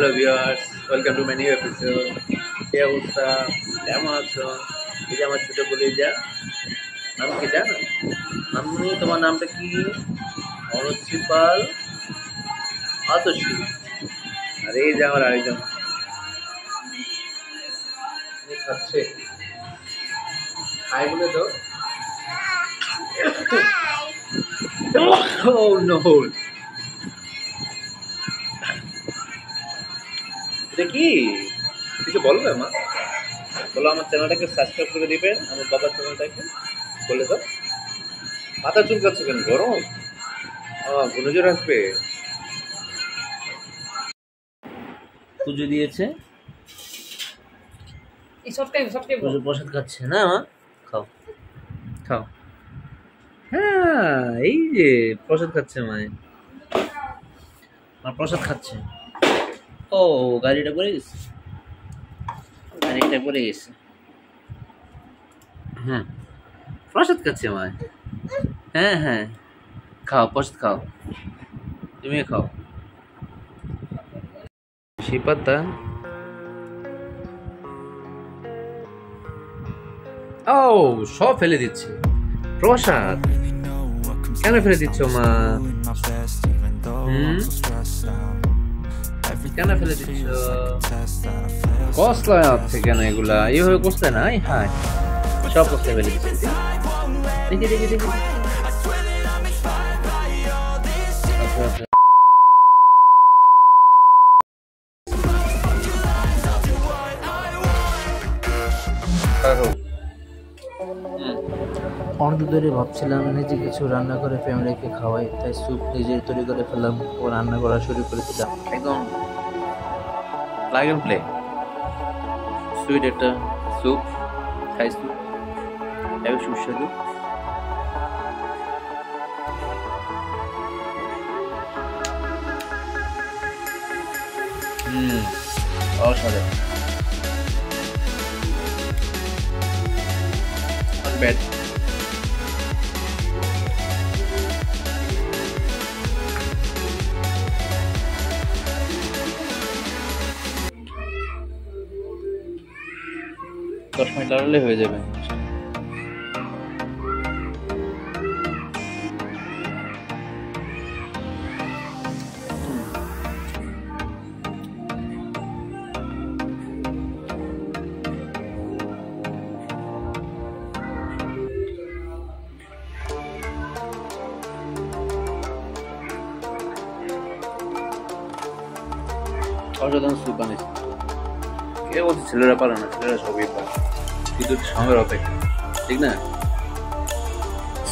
Hello viewers, welcome to my new episode. কি অবস্থা, কেমন আছো? এই যে আমার ছোট কলিজা, নাম কি জানো? আমি তোমার নামটা কি? অনুশ্রী পাল, আতসী। আর এই যে আমার আরেকজন খাচ্ছে, হাই বলে তো। Oh no! এটা কি কিছু বলবে মা? বলো আমার চ্যানেলটাকে সাবস্ক্রাইব করে দিবেন, আমার বাবার চ্যানেলটাকে বলে দাও। মাথা চুলকাচ্ছে কেন? গরম? ঘূর্ণিঝড় আসবে। পুজো দিয়েছে, পুজো প্রসাদ খাচ্ছে না মা? খাও খাও। হ্যাঁ, এই যে প্রসাদ খাচ্ছে মায়ের, মা প্রসাদ খাচ্ছে। ও গাড়িটা পড়ে গেছে, গাড়িটা পড়ে গেছে। হ্যাঁ, প্রসাদ খাচ্ছে মায়। হ্যাঁ হ্যাঁ, খাও প্রসাদ খাও, তুমিও খাও। সেই পাতা ও সব ফেলে দিচ্ছে। প্রসাদ কেন ফেলে দিচ্ছ মা? কেন ফেলে দিচ্ছ? কসলা আছে কেন এগুলা? এইভাবে কসলে না? হ্যাঁ, সব কসলে ফেলে দিচ্ছে। দেখি দেখি দেখি। অনেক ধরে ভাবছিলাম নিজে কিছু রান্না করে ফ্যামিলিকে খাওয়াই, তাই স্যুপ নিজে তৈরি করে ফেললাম ও রান্না করা শুরু করে দিলাম। একদম প্লাগ এন্ড প্লে। সুইট একটা স্যুপ, থাই স্যুপ, এবং সুস্বাদু। অসাধারণ। ব্যাড। দশ মিনিট লাগালে হয়ে যাবে। অসাধারণ স্যুপ বানিয়েছে। কে বলছে ছেলেরা পারে না? ছেলেরা সবই পারে, শুধু সময়ের অপেক্ষা, ঠিক না?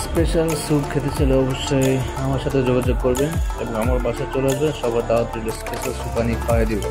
স্পেশাল স্যুপ খেতে চাইলে অবশ্যই আমার সাথে যোগাযোগ করবেন এবং আমার বাসায় চলে আসবেন। সবার দাওয়াত রইল, স্পেশাল স্যুপ বানিয়ে খাওয়াই দিব।